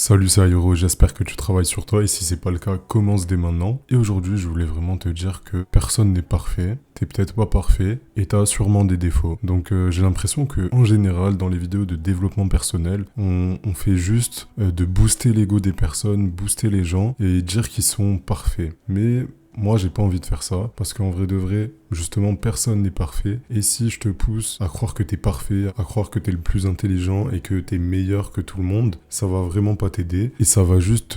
Salut, c'est Airo, j'espère que tu travailles sur toi et si c'est pas le cas, commence dès maintenant. Et aujourd'hui, je voulais vraiment te dire que personne n'est parfait, t'es peut-être pas parfait et t'as sûrement des défauts. Donc j'ai l'impression que en général, dans les vidéos de développement personnel, on fait juste de booster l'ego des personnes, booster les gens et dire qu'ils sont parfaits. Mais moi, j'ai pas envie de faire ça parce qu'en vrai de vrai, justement, personne n'est parfait. Et si je te pousse à croire que t'es parfait, à croire que t'es le plus intelligent et que t'es meilleur que tout le monde, ça va vraiment pas t'aider et ça va juste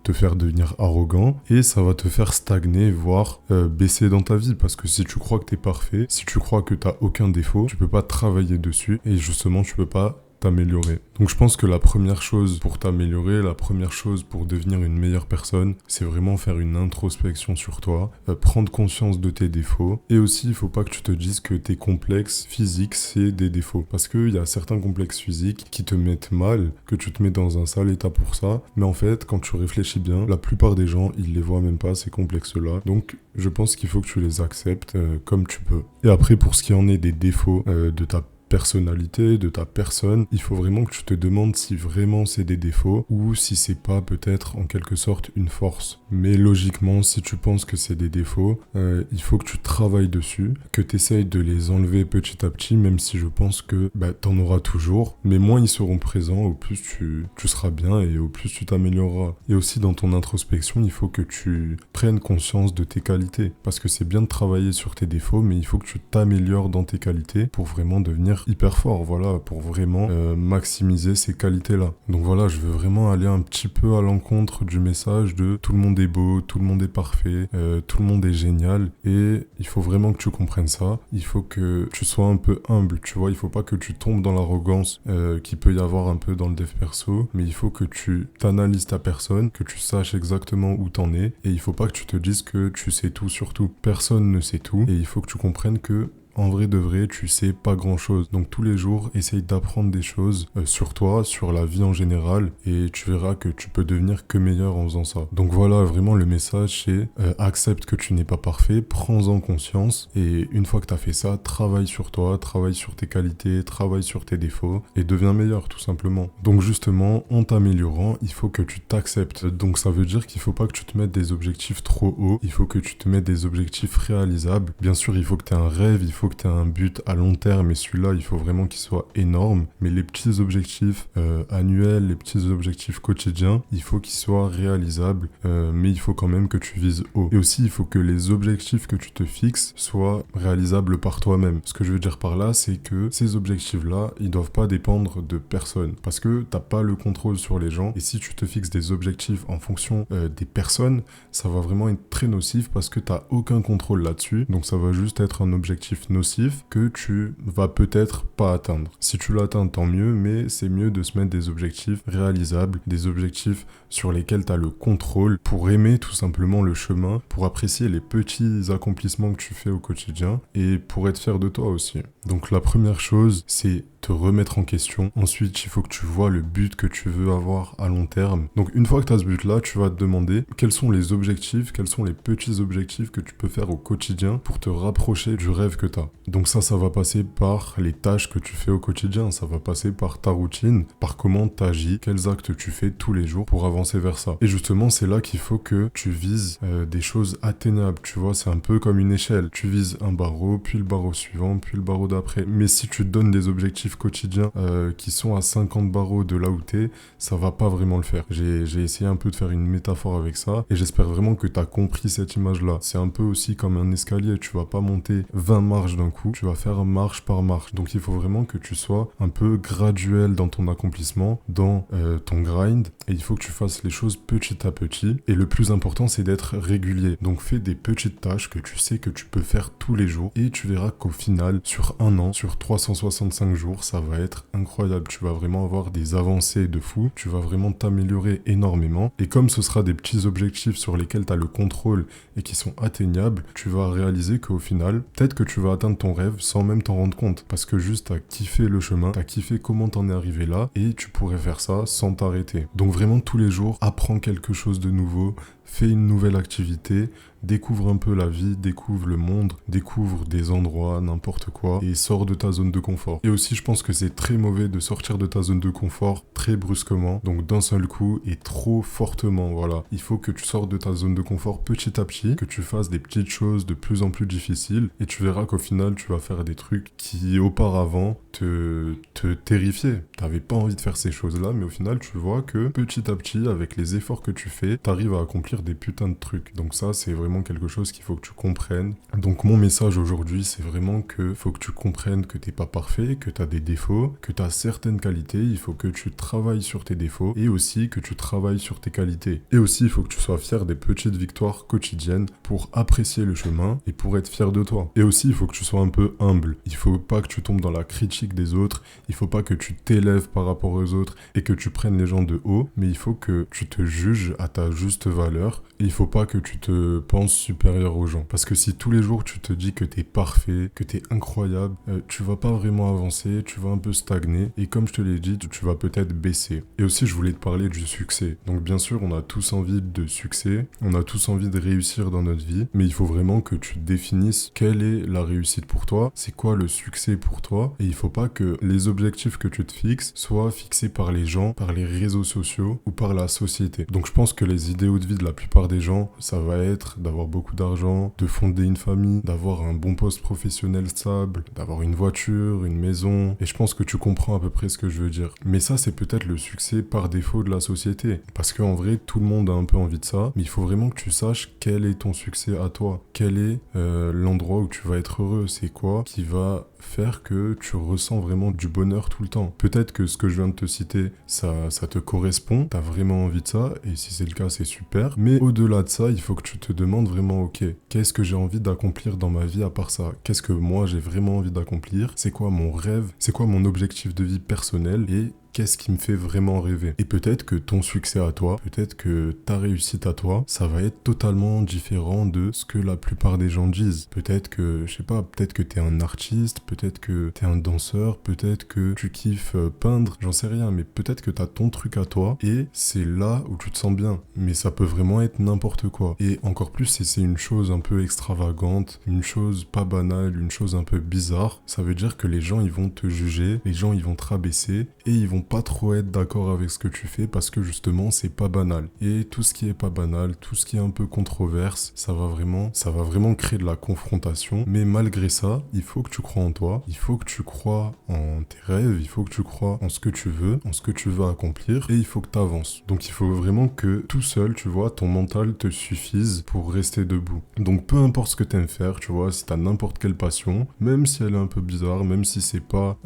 te faire devenir arrogant et ça va te faire stagner, voire baisser dans ta vie. Parce que si tu crois que t'es parfait, si tu crois que t'as aucun défaut, tu peux pas travailler dessus et justement, tu peux pas t'améliorer. Donc je pense que la première chose pour t'améliorer, la première chose pour devenir une meilleure personne, c'est vraiment faire une introspection sur toi, prendre conscience de tes défauts et aussi il faut pas que tu te dises que tes complexes physiques c'est des défauts parce qu'il y a certains complexes physiques qui te mettent mal, que tu te mets dans un sale état pour ça, mais en fait quand tu réfléchis bien, la plupart des gens ils les voient même pas ces complexes-là, donc je pense qu'il faut que tu les acceptes comme tu peux. Et après pour ce qui en est des défauts de ta personnalité, de ta personne, il faut vraiment que tu te demandes si vraiment c'est des défauts ou si c'est pas peut-être en quelque sorte une force. Mais logiquement, si tu penses que c'est des défauts, il faut que tu travailles dessus, que tu essayes de les enlever petit à petit, même si je pense que t'en auras toujours, mais moins ils seront présents, au plus tu seras bien et au plus tu t'amélioreras. Et aussi dans ton introspection, il faut que tu prennes conscience de tes qualités, parce que c'est bien de travailler sur tes défauts, mais il faut que tu t'améliores dans tes qualités pour vraiment devenir hyper fort, voilà, pour vraiment maximiser ces qualités-là. Donc voilà, je veux vraiment aller un petit peu à l'encontre du message de tout le monde est beau, tout le monde est parfait, tout le monde est génial, et il faut vraiment que tu comprennes ça. Il faut que tu sois un peu humble, tu vois, il faut pas que tu tombes dans l'arrogance qu'il peut y avoir un peu dans le dev perso, mais il faut que tu t'analyses ta personne, que tu saches exactement où t'en es, et il faut pas que tu te dises que tu sais tout sur tout. Personne ne sait tout, et il faut que tu comprennes que en vrai de vrai, tu sais pas grand chose. Donc tous les jours, essaye d'apprendre des choses sur toi, sur la vie en général, et tu verras que tu peux devenir que meilleur en faisant ça. Donc voilà, vraiment le message c'est accepte que tu n'es pas parfait, prends-en conscience, et une fois que tu as fait ça, travaille sur toi, travaille sur tes qualités, travaille sur tes défauts, et deviens meilleur tout simplement. Donc justement, en t'améliorant, il faut que tu t'acceptes. Donc ça veut dire qu'il faut pas que tu te mettes des objectifs trop hauts, il faut que tu te mettes des objectifs réalisables. Bien sûr, il faut que tu aies un rêve, il faut que tu aies un but à long terme et celui-là, il faut vraiment qu'il soit énorme. Mais les petits objectifs annuels, les petits objectifs quotidiens, il faut qu'ils soient réalisables, mais il faut quand même que tu vises haut. Et aussi, il faut que les objectifs que tu te fixes soient réalisables par toi-même. Ce que je veux dire par là, c'est que ces objectifs-là, ils doivent pas dépendre de personne parce que t'as pas le contrôle sur les gens. Et si tu te fixes des objectifs en fonction des personnes, ça va vraiment être très nocif parce que t'as aucun contrôle là-dessus. Donc ça va juste être un objectif nocif que tu vas peut-être pas atteindre. Si tu l'atteins, tant mieux, mais c'est mieux de se mettre des objectifs réalisables, des objectifs sur lesquels tu as le contrôle pour aimer tout simplement le chemin, pour apprécier les petits accomplissements que tu fais au quotidien et pour être fier de toi aussi. Donc la première chose, c'est te remettre en question. Ensuite, il faut que tu vois le but que tu veux avoir à long terme. Donc une fois que tu as ce but-là, tu vas te demander quels sont les objectifs, quels sont les petits objectifs que tu peux faire au quotidien pour te rapprocher du rêve que tu as. Donc ça va passer par les tâches que tu fais au quotidien, ça va passer par ta routine, par comment tu agis, quels actes tu fais tous les jours pour avancer vers ça. Et justement, c'est là qu'il faut que tu vises des choses atteignables, tu vois, c'est un peu comme une échelle. Tu vises un barreau, puis le barreau suivant, puis le barreau d'après. Mais si tu te donnes des objectifs quotidiens qui sont à 50 barreaux de là où t'es, ça va pas vraiment le faire. J'ai essayé un peu de faire une métaphore avec ça et j'espère vraiment que t'as compris cette image-là. C'est un peu aussi comme un escalier, tu vas pas monter 20 marches d'un coup, tu vas faire marche par marche. Donc il faut vraiment que tu sois un peu graduel dans ton accomplissement, dans ton grind, et il faut que tu fasses les choses petit à petit. Et le plus important, c'est d'être régulier. Donc fais des petites tâches que tu sais que tu peux faire tous les jours et tu verras qu'au final, sur un an, sur 365 jours, ça va être incroyable. Tu vas vraiment avoir des avancées de fou, tu vas vraiment t'améliorer énormément. Et comme ce sera des petits objectifs sur lesquels tu as le contrôle et qui sont atteignables, tu vas réaliser qu'au final, peut-être que tu vas atteindre ton rêve sans même t'en rendre compte. Parce que juste, t'as kiffé le chemin, t'as kiffé comment t'en es arrivé là et tu pourrais faire ça sans t'arrêter. Donc vraiment, tous les jours, apprends quelque chose de nouveau, fais une nouvelle activité, découvre un peu la vie, découvre le monde, découvre des endroits, n'importe quoi, et sors de ta zone de confort. Et aussi, je pense que c'est très mauvais de sortir de ta zone de confort très brusquement, donc d'un seul coup et trop fortement, voilà. Il faut que tu sortes de ta zone de confort petit à petit, que tu fasses des petites choses de plus en plus difficiles, et tu verras qu'au final, tu vas faire des trucs qui, auparavant, te terrifiaient. T'avais pas envie de faire ces choses-là, mais au final, tu vois que petit à petit, avec les efforts que tu fais, t'arrives à accomplir des putains de trucs. Donc ça, c'est vraiment quelque chose qu'il faut que tu comprennes. Donc mon message aujourd'hui, c'est vraiment que faut que tu comprennes que t'es pas parfait, que t'as des défauts, que t'as certaines qualités, il faut que tu travailles sur tes défauts et aussi que tu travailles sur tes qualités. Et aussi, il faut que tu sois fier des petites victoires quotidiennes pour apprécier le chemin et pour être fier de toi. Et aussi, il faut que tu sois un peu humble. Il faut pas que tu tombes dans la critique des autres, il faut pas que tu t'élèves par rapport aux autres et que tu prennes les gens de haut, mais il faut que tu te juges à ta juste valeur et il faut pas que tu te penses supérieur aux gens. Parce que si tous les jours tu te dis que t'es parfait, que t'es incroyable, tu vas pas vraiment avancer, tu vas un peu stagner et comme je te l'ai dit, tu vas peut-être baisser. Et aussi, je voulais te parler du succès. Donc bien sûr, on a tous envie de succès, on a tous envie de réussir dans notre vie, mais il faut vraiment que tu définisses quelle est la réussite pour toi, c'est quoi le succès pour toi, et il faut pas que les objectifs que tu te fixes soient fixés par les gens, par les réseaux sociaux ou par la société. Donc je pense que les idéaux de vie de la plupart des gens, ça va être d'avoir beaucoup d'argent, de fonder une famille, d'avoir un bon poste professionnel stable, d'avoir une voiture, une maison, et je pense que tu comprends à peu près ce que je veux dire. Mais ça, c'est peut-être le succès par défaut de la société, parce qu'en vrai, tout le monde a un peu envie de ça, mais il faut vraiment que tu saches quel est ton succès à toi, quel est l'endroit où tu vas être heureux, c'est quoi qui va faire que tu ressens vraiment du bonheur tout le temps. Peut-être que ce que je viens de te citer, ça te correspond, t'as vraiment envie de ça, et si c'est le cas, c'est super. Mais au-delà de ça, il faut que tu te demandes vraiment, ok, qu'est-ce que j'ai envie d'accomplir dans ma vie à part ça? Qu'est-ce que moi j'ai vraiment envie d'accomplir? C'est quoi mon rêve? C'est quoi mon objectif de vie personnel? Et qu'est-ce qui me fait vraiment rêver? Et peut-être que ton succès à toi, peut-être que ta réussite à toi, ça va être totalement différent de ce que la plupart des gens disent. Peut-être que, je sais pas, peut-être que t'es un artiste, peut-être que t'es un danseur, peut-être que tu kiffes peindre, j'en sais rien, mais peut-être que t'as ton truc à toi et c'est là où tu te sens bien. Mais ça peut vraiment être n'importe quoi. Et encore plus si c'est une chose un peu extravagante, une chose pas banale, une chose un peu bizarre, ça veut dire que les gens ils vont te juger, les gens ils vont te rabaisser et ils vont pas trop être d'accord avec ce que tu fais parce que justement c'est pas banal. Et tout ce qui est pas banal, tout ce qui est un peu controverse, ça va vraiment créer de la confrontation. Mais malgré ça, il faut que tu crois en toi, il faut que tu crois en tes rêves, il faut que tu crois en ce que tu veux, en ce que tu veux accomplir et il faut que tu avances. Donc il faut vraiment que tout seul, tu vois, ton mental te suffise pour rester debout. Donc peu importe ce que t'aimes faire, tu vois, si t'as n'importe quelle passion, même si elle est un peu bizarre, même si c'est pas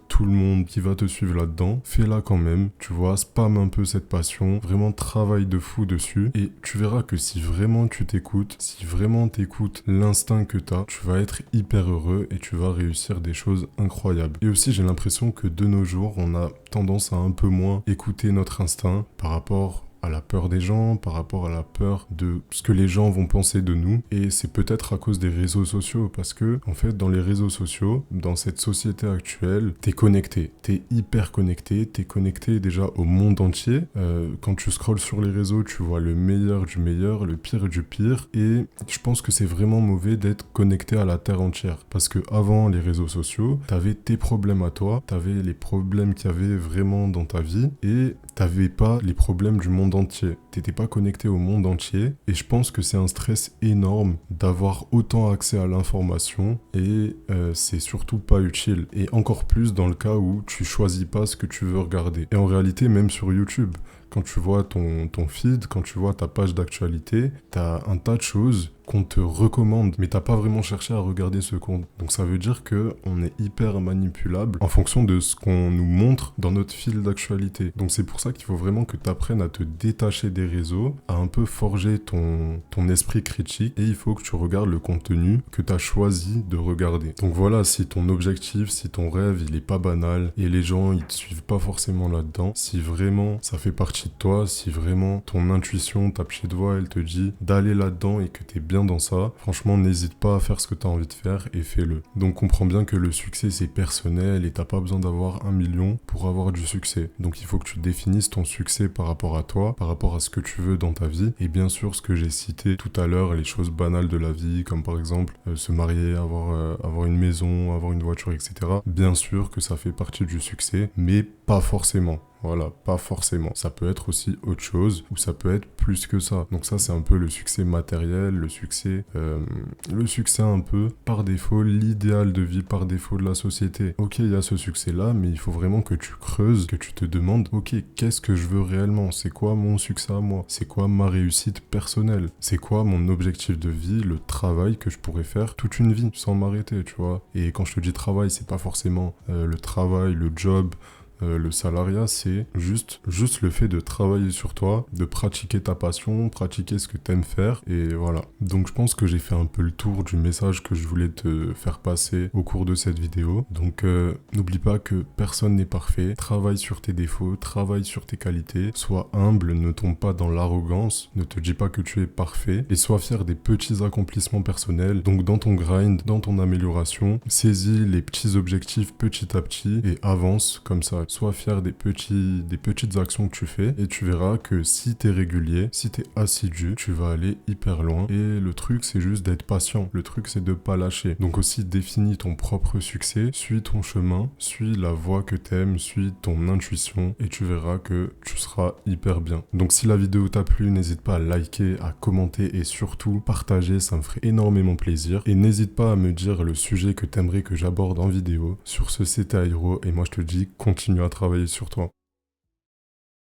tout le monde qui va te suivre là-dedans, fais-la quand même, tu vois, spam un peu cette passion, vraiment travaille de fou dessus et tu verras que si vraiment tu t'écoutes, si vraiment t'écoutes l'instinct que t'as, tu vas être hyper heureux et tu vas réussir des choses incroyables. Et aussi j'ai l'impression que de nos jours, on a tendance à un peu moins écouter notre instinct par rapport à la peur des gens, par rapport à la peur de ce que les gens vont penser de nous. Et c'est peut-être à cause des réseaux sociaux, parce que, en fait, dans les réseaux sociaux, dans cette société actuelle, t'es connecté, t'es hyper connecté, t'es connecté déjà au monde entier. Quand tu scrolles sur les réseaux, tu vois le meilleur du meilleur, le pire du pire. Et je pense que c'est vraiment mauvais d'être connecté à la terre entière. Parce que avant les réseaux sociaux, t'avais tes problèmes à toi, t'avais les problèmes qu'il y avait vraiment dans ta vie, et t'avais pas les problèmes du monde entier. T'étais pas connecté au monde entier et je pense que c'est un stress énorme d'avoir autant accès à l'information et c'est surtout pas utile. Et encore plus dans le cas où tu choisis pas ce que tu veux regarder. Et en réalité, même sur YouTube, quand tu vois ton feed, quand tu vois ta page d'actualité, t'as un tas de choses qu'on te recommande, mais t'as pas vraiment cherché à regarder ce compte. Donc ça veut dire que on est hyper manipulable en fonction de ce qu'on nous montre dans notre fil d'actualité. Donc c'est pour ça qu'il faut vraiment que t'apprennes à te détacher des réseaux, à un peu forger ton esprit critique, et il faut que tu regardes le contenu que t'as choisi de regarder. Donc voilà, si ton objectif, si ton rêve, il est pas banal, et les gens, ils te suivent pas forcément là-dedans, si vraiment ça fait partie partie de toi, si vraiment ton intuition, ta petite voix, elle te dit d'aller là-dedans et que t'es bien dans ça, franchement, n'hésite pas à faire ce que t'as envie de faire et fais-le. Donc comprends bien que le succès, c'est personnel et t'as pas besoin d'avoir 1 million pour avoir du succès. Donc il faut que tu définisses ton succès par rapport à toi, par rapport à ce que tu veux dans ta vie. Et bien sûr, ce que j'ai cité tout à l'heure, les choses banales de la vie, comme par exemple se marier, avoir une maison, avoir une voiture, etc. Bien sûr que ça fait partie du succès, mais pas forcément. Voilà, pas forcément. Ça peut être aussi autre chose, ou ça peut être plus que ça. Donc ça, c'est un peu le succès matériel, le succès un peu par défaut, l'idéal de vie par défaut de la société. Ok, il y a ce succès-là, mais il faut vraiment que tu creuses, que tu te demandes, ok, qu'est-ce que je veux réellement? C'est quoi mon succès à moi? C'est quoi ma réussite personnelle? C'est quoi mon objectif de vie, le travail que je pourrais faire toute une vie sans m'arrêter, tu vois? Et quand je te dis travail, c'est pas forcément le travail, le job, le salariat, c'est juste le fait de travailler sur toi, de pratiquer ta passion, pratiquer ce que t'aimes faire, et voilà. Donc je pense que j'ai fait un peu le tour du message que je voulais te faire passer au cours de cette vidéo. Donc n'oublie pas que personne n'est parfait, travaille sur tes défauts, travaille sur tes qualités, sois humble, ne tombe pas dans l'arrogance, ne te dis pas que tu es parfait, et sois fier des petits accomplissements personnels. Donc dans ton grind, dans ton amélioration, saisis les petits objectifs petit à petit et avance comme ça. Sois fier des petites actions que tu fais et tu verras que si t'es régulier, si t'es assidu, tu vas aller hyper loin. Et le truc, c'est juste d'être patient. Le truc, c'est de pas lâcher. Donc aussi, définis ton propre succès, suis ton chemin, suis la voie que t'aimes, suis ton intuition et tu verras que tu seras hyper bien. Donc si la vidéo t'a plu, n'hésite pas à liker, à commenter et surtout partager, ça me ferait énormément plaisir. Et n'hésite pas à me dire le sujet que t'aimerais que j'aborde en vidéo. Sur ce, c'était Airo et moi je te dis, continue à travailler sur toi.